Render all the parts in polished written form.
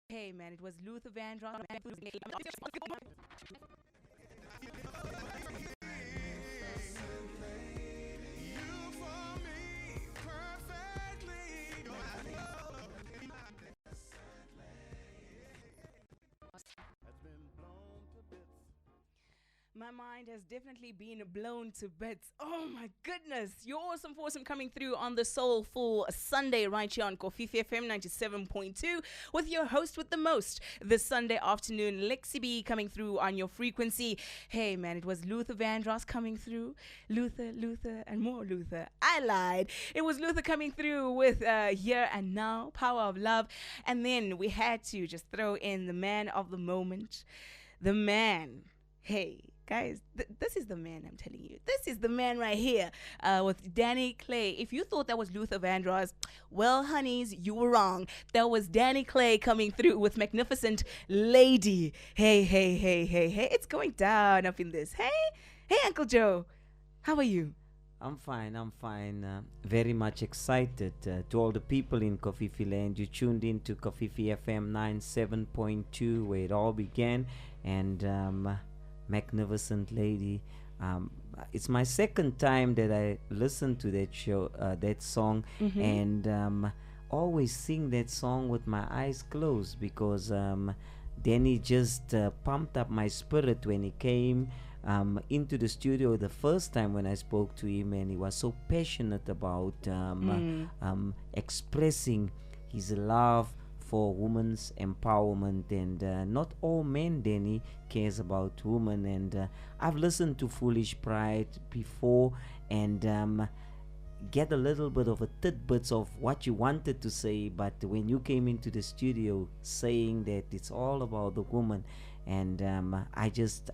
Hey man, it was Luther Vandross. My mind has definitely been blown to bits. Oh my goodness. You're awesome foursome coming through on the Soulful Sunday right here on Kofifi FM 97.2 with your host with the most this Sunday afternoon, Lexi B, coming through on your frequency. Hey man, it was Luther Vandross coming through. Luther, and more Luther. I lied. It was Luther coming through with Here and Now, Power of Love. And then we had to just throw in the man of the moment. The man. Hey. Guys, this is the man, I'm telling you. This is the man right here with Danny Clay. If you thought that was Luther Vandross, well, honeys, you were wrong. That was Danny Clay coming through with Magnificent Lady. Hey. It's going down up in this. Hey, Uncle Joe. How are you? I'm fine. Very much excited. To all the people in Kofifi land, you tuned in to Kofifi FM 97.2 where it all began. And Magnificent Lady. It's my second time that I listen to that show, that song, and always sing that song with my eyes closed because Danny just pumped up my spirit when he came into the studio the first time when I spoke to him, and he was so passionate about expressing his love for women's empowerment, and not all men, Danny, cares about women. And I've listened to Foolish Pride before and get a little bit of a tidbits of what you wanted to say, but when you came into the studio saying that it's all about the woman, and I just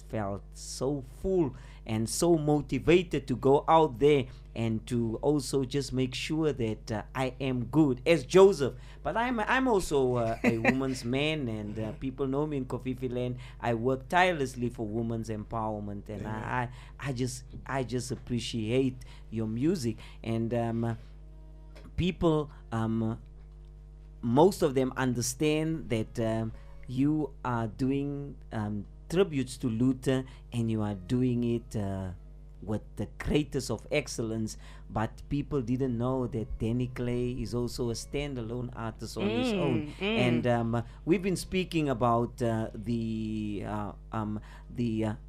felt so full and so motivated to go out there and to also just make sure that I am good as Joseph. But I'm also a woman's man, and people know me in Kofifi land. I work tirelessly for women's empowerment, and I just appreciate your music. And people, most of them understand that you are doing tributes to Luther, and you are doing it with the greatest of excellence. But people didn't know that Danny Clay is also a standalone artist on his own. And we've been speaking about the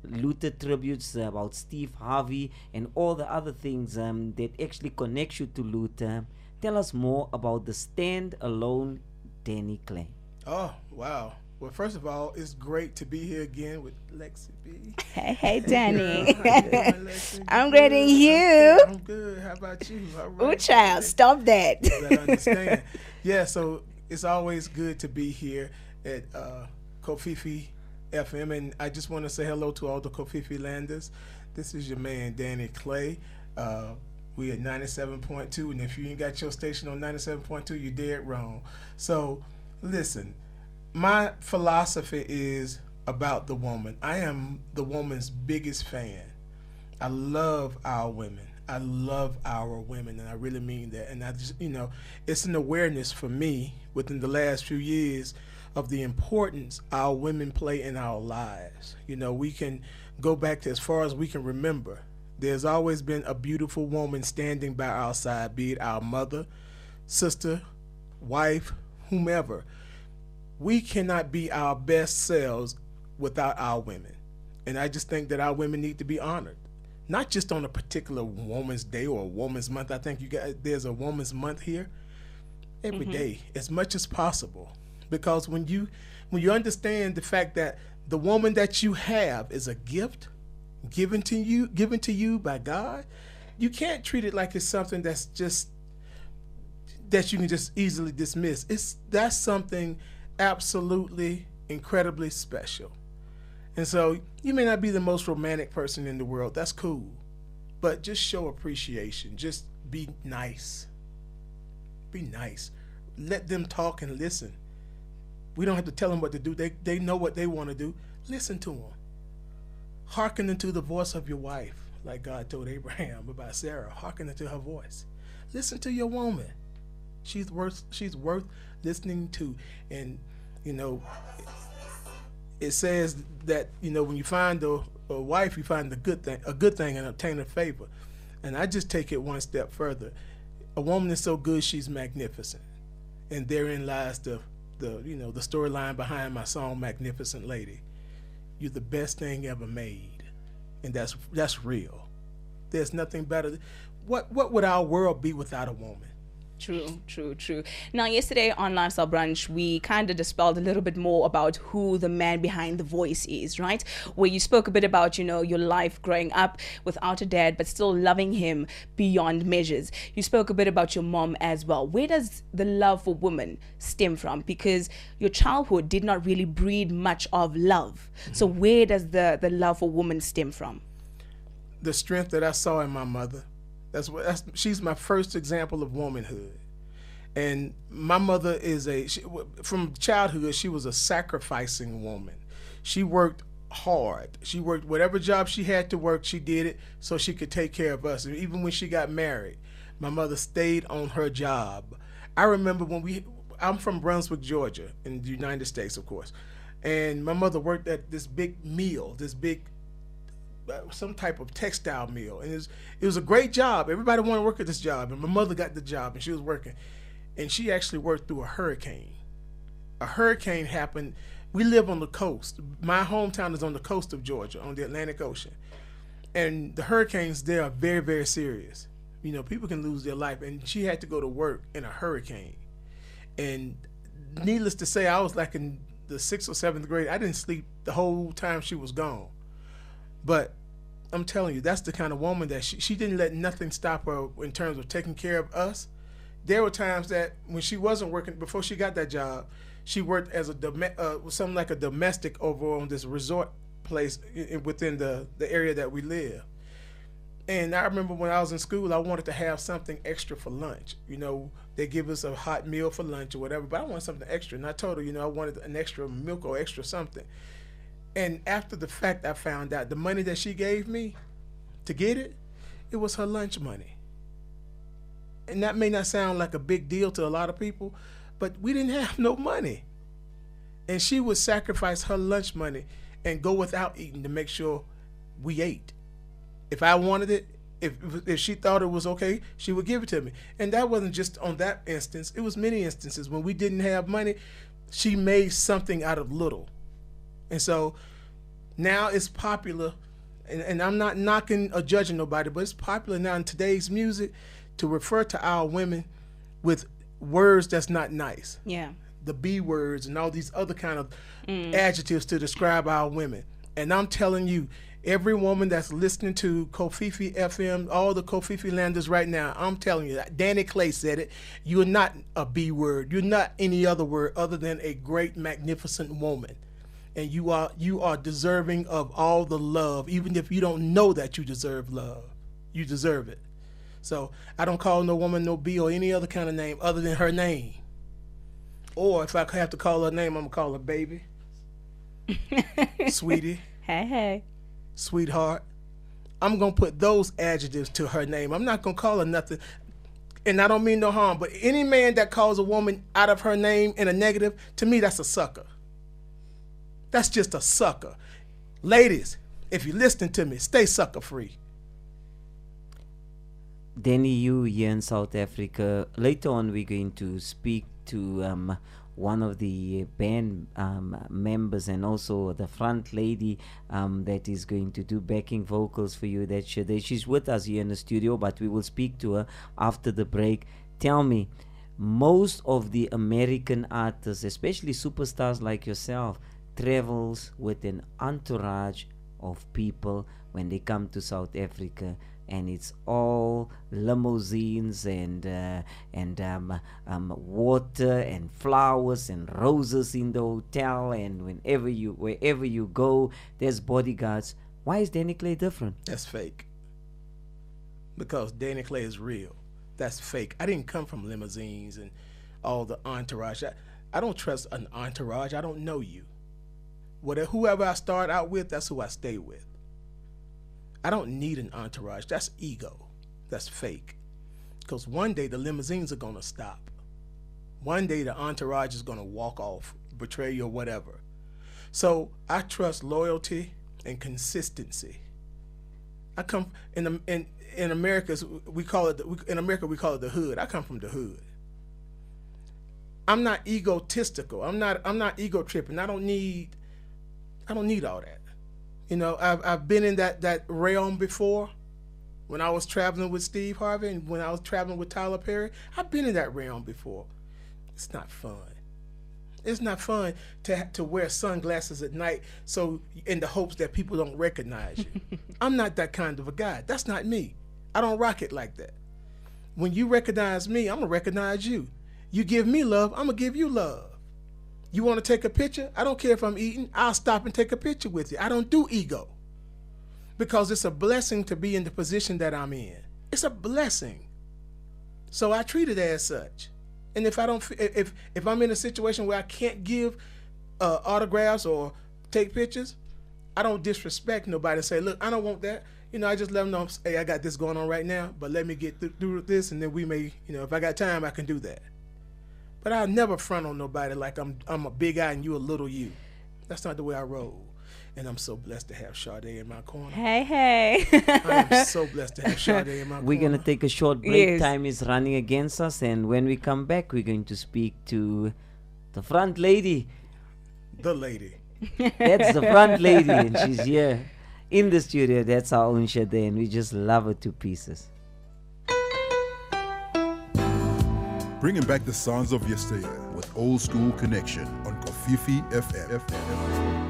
Luther tributes, about Steve Harvey and all the other things that actually connect you to Luther. Tell us more about the standalone Danny Clay. Oh, wow. Well, first of all, it's great to be here again with Lexi B. Hey, Danny. I'm great, greeting you. I'm good. How about you? All Oh, right. child, stop that. I understand. Yeah, so it's always good to be here at Kofifi FM, and I just want to say hello to all the Kofifi landers. This is your man, Danny Clay. We at 97.2, and if you ain't got your station on 97.2, you're dead wrong. So, listen. My philosophy is about the woman. I am the woman's biggest fan. I love our women. I love our women, and I really mean that. And I just, it's an awareness for me within the last few years of the importance our women play in our lives. We can go back to as far as we can remember. There's always been a beautiful woman standing by our side, be it our mother, sister, wife, whomever. We cannot be our best selves without our women. And I just think that our women need to be honored. Not just on a particular Woman's Day or a Woman's Month. I think there's a Woman's Month here every day, as much as possible. Because when you understand the fact that the woman that you have is a gift given to you by God, you can't treat it like it's something that's just that you can just easily dismiss. That's something absolutely incredibly special. And so you may not be the most romantic person in the world. That's cool. But just show appreciation. Just be nice. Be nice. Let them talk and listen. We don't have to tell them what to do. They know what they want to do. Listen to them. Hearken unto the voice of your wife, like God told Abraham about Sarah. Hearken unto her voice. Listen to your woman. She's worth listening to. And you know, it says that, you know, when you find a wife, you find a good thing, and obtain a favor. And I just take it one step further. A woman is so good, she's magnificent, and therein lies the storyline behind my song "Magnificent Lady." You're the best thing ever made, and that's real. There's nothing better. What would our world be without a woman? True. Now, yesterday on Lifestyle Brunch, we kind of dispelled a little bit more about who the man behind the voice is, right? Where you spoke a bit about, you know, your life growing up without a dad, but still loving him beyond measures. You spoke a bit about your mom as well. Where does the love for women stem from? Because your childhood did not really breed much of love. Mm-hmm. So where does the love for women stem from? The strength that I saw in my mother. She's my first example of womanhood. And my mother from childhood, she was a sacrificing woman. She worked hard. She worked whatever job she had to work, she did it so she could take care of us. And even when she got married, my mother stayed on her job. I remember I'm from Brunswick, Georgia, in the United States, of course. And my mother worked at this big some type of textile mill, and it was a great job. Everybody wanted to work at this job, and my mother got the job, and she was working, and she actually worked through a hurricane. A hurricane happened. We live on the coast. My hometown is on the coast of Georgia, on the Atlantic Ocean, and the hurricanes there are very, very serious. You know, people can lose their life, and she had to go to work in a hurricane. And needless to say, I was like in the 6th or 7th grade. I didn't sleep the whole time she was gone. But I'm telling you, that's the kind of woman that she didn't let nothing stop her in terms of taking care of us. There were times that when she wasn't working, before she got that job, she worked as something like a domestic over on this resort place within the area that we live. And I remember when I was in school, I wanted to have something extra for lunch. You know, they give us a hot meal for lunch or whatever, but I wanted something extra. And I told her, you know, I wanted an extra milk or extra something. And after the fact, I found out the money that she gave me to get it, it was her lunch money. And that may not sound like a big deal to a lot of people, but we didn't have no money. And she would sacrifice her lunch money and go without eating to make sure we ate. If I wanted it, if she thought it was okay, she would give it to me. And that wasn't just on that instance. It was many instances when we didn't have money. She made something out of little. And so now it's popular, and I'm not knocking or judging nobody, but it's popular now in today's music to refer to our women with words that's not nice. Yeah. The B words and all these other kind of adjectives to describe our women. And I'm telling you, every woman that's listening to Kofifi FM, all the Kofifi landers right now, I'm telling you, Danny Clay said it, you're not a B word. You're not any other word other than a great, magnificent woman. And you are deserving of all the love, even if you don't know that you deserve love. You deserve it. So I don't call no woman no B or any other kind of name other than her name. Or if I have to call her name, I'm going to call her baby, sweetie, hey, sweetheart. I'm going to put those adjectives to her name. I'm not going to call her nothing. And I don't mean no harm, but any man that calls a woman out of her name in a negative, to me, that's a sucker. That's just a sucker. Ladies, if you're listening to me, stay sucker free. Danny, you here in South Africa. Later on, we're going to speak to one of the band members and also the front lady that is going to do backing vocals for you. She's with us here in the studio, but we will speak to her after the break. Tell me, most of the American artists, especially superstars like yourself, travels with an entourage of people when they come to South Africa, and it's all limousines and water and flowers and roses in the hotel, and wherever you go, there's bodyguards. Why is Danny Clay different? That's fake. Because Danny Clay is real. That's fake. I didn't come from limousines and all the entourage. I don't trust an entourage. I don't know you. Whoever I start out with, that's who I stay with. I don't need an entourage. That's ego. That's fake. Because one day the limousines are going to stop. One day the entourage is going to walk off, betray you or whatever. So I trust loyalty and consistency. I come in America we call it the hood. I come from the hood. I'm not egotistical. I'm not ego tripping. I don't need all that. You know, I've been in that realm before. When I was traveling with Steve Harvey and when I was traveling with Tyler Perry, I've been in that realm before. It's not fun. It's not fun to wear sunglasses at night so in the hopes that people don't recognize you. I'm not that kind of a guy. That's not me. I don't rock it like that. When you recognize me, I'm going to recognize you. You give me love, I'm going to give you love. You want to take a picture? I don't care if I'm eating. I'll stop and take a picture with you. I don't do ego. Because it's a blessing to be in the position that I'm in. It's a blessing. So I treat it as such. And if I'm in a situation where I can't give autographs or take pictures, I don't disrespect nobody and say, look, I don't want that. You know, I just let them know, hey, I got this going on right now, but let me get through this, and then we may, you know, if I got time, I can do that. But I'll never front on nobody like I'm a big I and you a little you. That's not the way I roll. And I'm so blessed to have Sade in my corner. Hey. I am so blessed to have Sade in my corner. We're going to take a short break. Yes. Time is running against us. And when we come back, we're going to speak to the front lady. The lady. That's the front lady. And she's here in the studio. That's our own Sade. And we just love her to pieces. Bringing back the sounds of yesteryear with Old School Connection on Kofifi FM.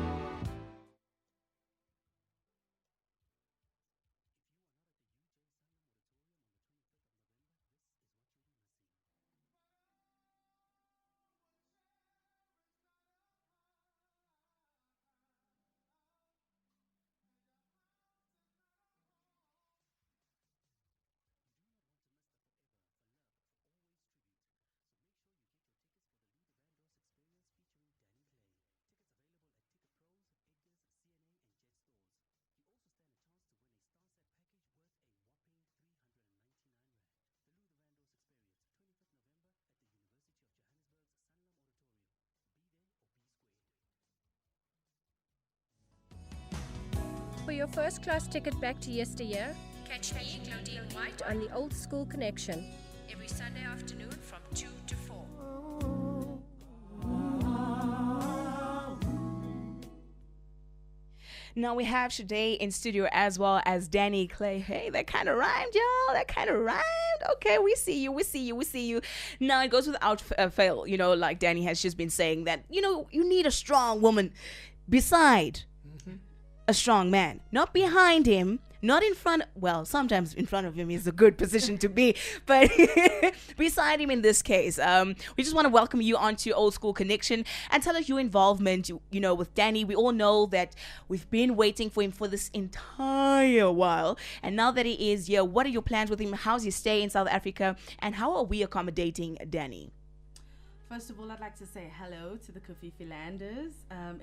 For your first class ticket back to yesteryear, catch me, Claudine White, on the Old School Connection every Sunday afternoon from 2 to 4. Now we have Sade in studio as well as Danny Clay. Hey, that kind of rhymed, y'all. That kind of rhymed. Okay, we see you. Now it goes without fail, you know, like Danny has just been saying that, you know, you need a strong woman beside a strong man, not behind him, not in front. Well, sometimes in front of him is a good position to be, but beside him in this case. We just want to welcome you onto Old School Connection and tell us your involvement, you know, with Danny. We all know that we've been waiting for him for this entire while, and now that he is here, what are your plans with him? How's his stay in South Africa, and how are we accommodating Danny? First of all, I'd like to say hello to the Kofifi Landers.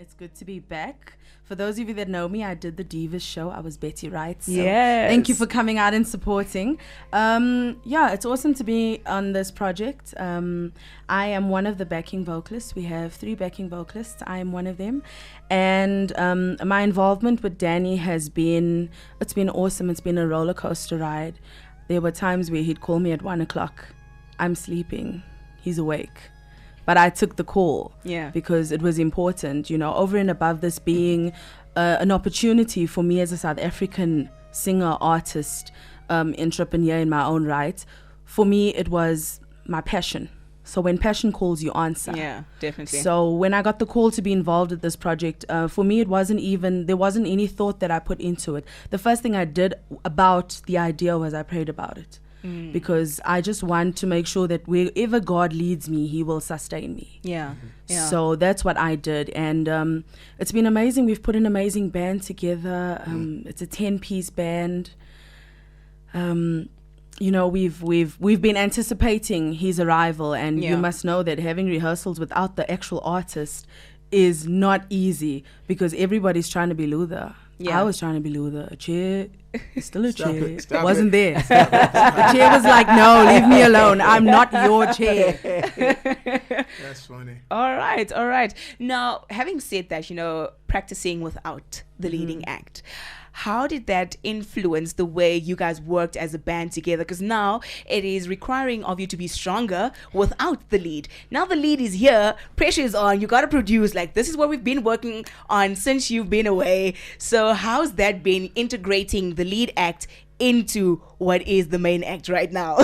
It's good to be back. For those of you that know me, I did the Divas show. I was Betty Wright. So Yes. Thank you for coming out and supporting. Yeah, it's awesome to be on this project. I am one of the backing vocalists. We have 3 backing vocalists. I am one of them. And my involvement with Danny it's been awesome. It's been a roller coaster ride. There were times where he'd call me at 1 o'clock. I'm sleeping. He's awake. But I took the call because it was important, you know, over and above this being an opportunity for me as a South African singer, artist, entrepreneur in my own right. For me, it was my passion. So when passion calls, you answer. Yeah, definitely. So when I got the call to be involved with this project, for me, there wasn't any thought that I put into it. The first thing I did about the idea was I prayed about it. Because I just want to make sure that wherever God leads me, He will sustain me. Yeah. So that's what I did, and it's been amazing. We've put an amazing band together. It's a 10-piece band. You know, we've been anticipating his arrival, and you must know that having rehearsals without the actual artist is not easy because everybody's trying to be Luther. Yeah. I was trying to be Luther. A chair, it's still a Stop chair. it, stop Wasn't it. there. The chair was like, no, leave me alone. I'm not your chair. That's funny. All right, all right. Now, having said that, practicing without the leading act, how did that influence the way you guys worked as a band together? Because now it is requiring of you to be stronger without the lead. Now the lead is here, pressure is on, you got to produce. Like, this is what we've been working on since you've been away. So how's that been, integrating the lead act into what is the main act right now?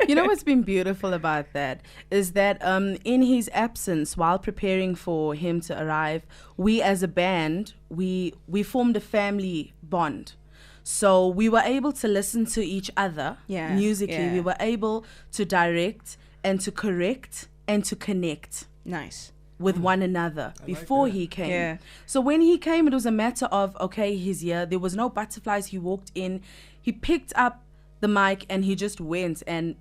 You know what's been beautiful about that is that in his absence, while preparing for him to arrive, we as a band, we formed a family bond. So we were able to listen to each other musically. Yeah. We were able to direct and to correct and to connect Nice. with one another before that. he came. Yeah. So when he came, it was a matter of, okay, he's here. There was no butterflies. He walked in, he picked up the mic and he just went, and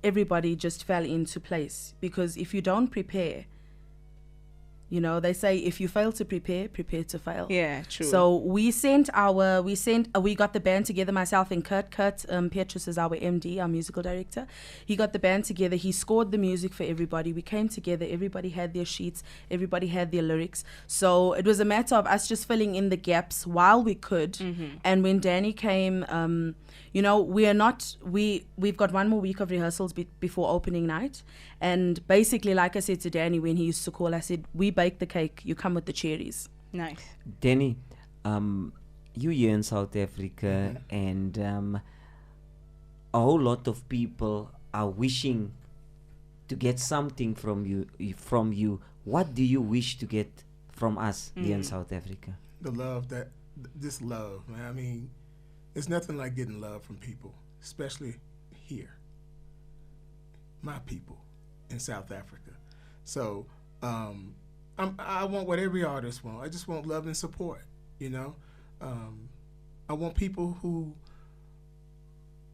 everybody just fell into place. Because if you don't prepare, they say if you fail to prepare to fail. Yeah, true. So we got the band together, myself and Kurt. Petrus is our MD, our musical director. He got the band together. He scored the music for everybody. We came together. Everybody had their sheets. Everybody had their lyrics. So it was a matter of us just filling in the gaps while we could. Mm-hmm. And when Danny came, we've got one more week of rehearsals before opening night. And basically, like I said to Danny when he used to call, I said, we bake the cake, you come with the cherries. Nice. Danny, you here in South Africa, and a whole lot of people are wishing to get something from you. What do you wish to get from us here in South Africa? The love this love, man. I mean, it's nothing like getting love from people, especially here. My people in South Africa. So I want what every artist wants. I just want love and support, I want people who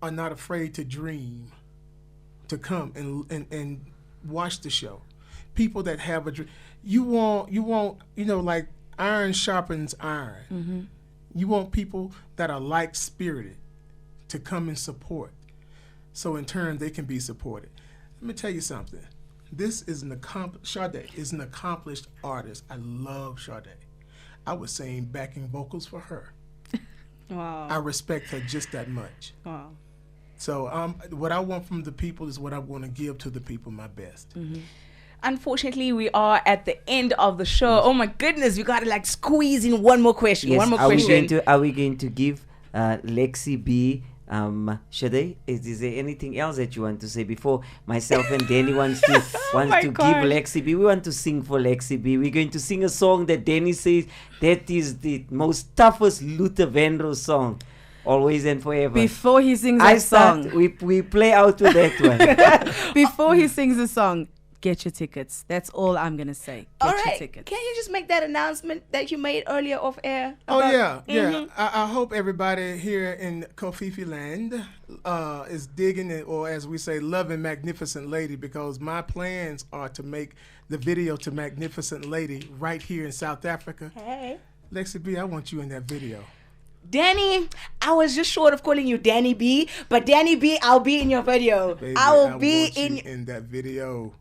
are not afraid to dream, to come and watch the show. People that have a dream. You want, like iron sharpens iron. Mm-hmm. You want people that are like-spirited to come and support, so in turn they can be supported. Let me tell you something. This is Sade is an accomplished artist. I love Sade. I was saying backing vocals for her. Wow. I respect her just that much. Wow. So what I want from the people is what I want to give to the people, my best. Mm-hmm. Unfortunately, we are at the end of the show. Oh my goodness, we gotta squeeze in one more question. Yes, One more are question. we going to give Lexi B Sade, is there anything else that you want to say before myself and Danny wants to give Lexi B? We want to sing for Lexi B. We're going to sing a song that Danny says that is the most toughest Luther Vandross song, always and forever. Before he sings that song, we play out with that one. before he sings the song, get your tickets. That's all I'm gonna say. Get All your right. tickets. Can you just make that announcement that you made earlier off air? Oh about- yeah. I hope everybody here in Kofifi land is digging it, or as we say, loving Magnificent Lady, because my plans are to make the video to Magnificent Lady right here in South Africa. Hey. Lexi B, I want you in that video. Danny, I was just short of calling you Danny B, but Danny B, I'll be in your video. Baby, I will be want you in. in that video.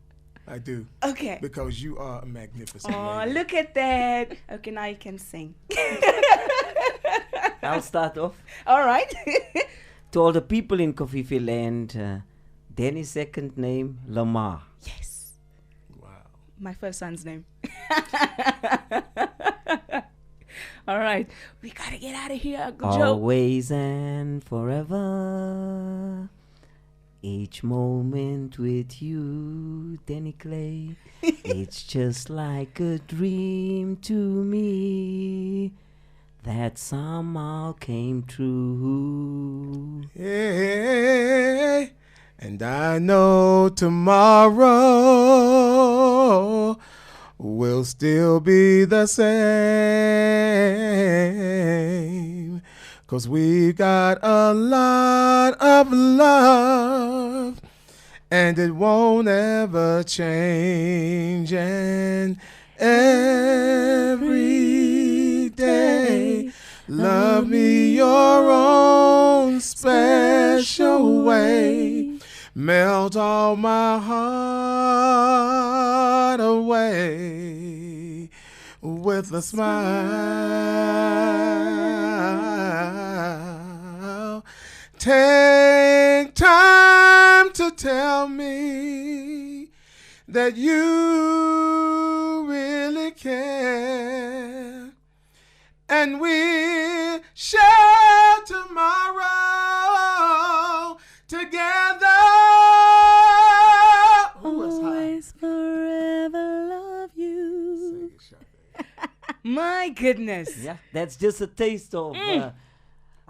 I do. Okay. Because you are a magnificent Oh, lady. look at that. Okay, now you can sing. I'll start off. All right. To all the people in Kofifi land, Danny's second name, Lamar. Yes. Wow. My first son's name. All right. We got to get out of here. Good job. Always and forever. Each moment with you, Danny Clay, it's just like a dream to me that somehow came true. Hey, and I know tomorrow will still be the same, 'cause we've got a lot of love and it won't ever change, and every day love me your own special way. Melt all my heart away with a smile. Take time to tell me that you really care, and we'll share tomorrow together. Always forever love you. My goodness. Yeah, that's just a taste of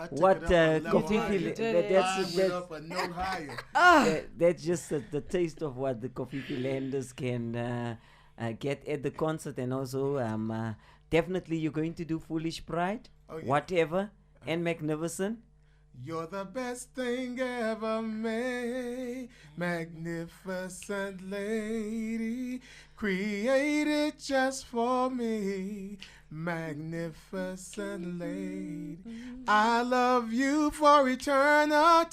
what Kofifi. That's just the taste of what the Kofifi Landers can get at the concert, and also definitely you're going to do Foolish Pride, whatever, and Magnificent. You're the best thing ever made, magnificent lady, created just for me, magnificent lady. I love you for eternity.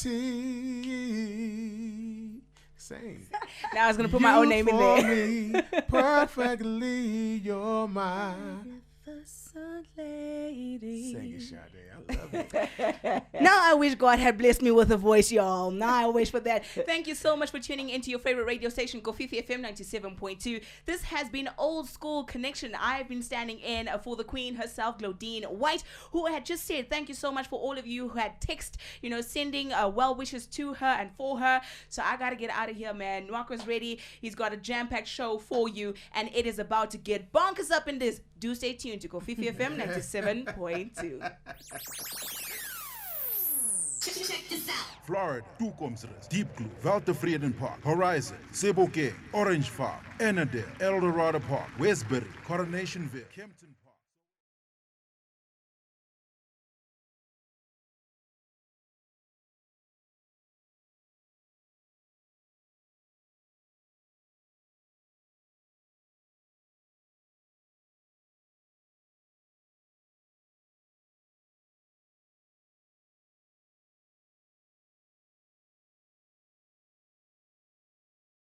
Sing. Now I was going to put my own name in there. Me, perfectly, you're mine. Lady. Sing it, Sade. I love it. Now I wish God had blessed me with a voice, y'all. Now I wish for that. Thank you so much for tuning into your favorite radio station, Kofifi FM 97.2. This has been Old School Connection. I've been standing in for the Queen herself, Glodine White, who had just said thank you so much for all of you who had text, sending well wishes to her and for her. So I got to get out of here, man. Nwako's ready. He's got a jam-packed show for you, and it is about to get bonkers up in this. Do stay tuned to Kofifi FM 97.2. Check this out. Florida, Toekomsrus, Deep Blue, Weltevreden Park, Horizon, Seboke, Orange Farm, Annandale, Eldorado Park, Westbury, Coronationville, Kempton.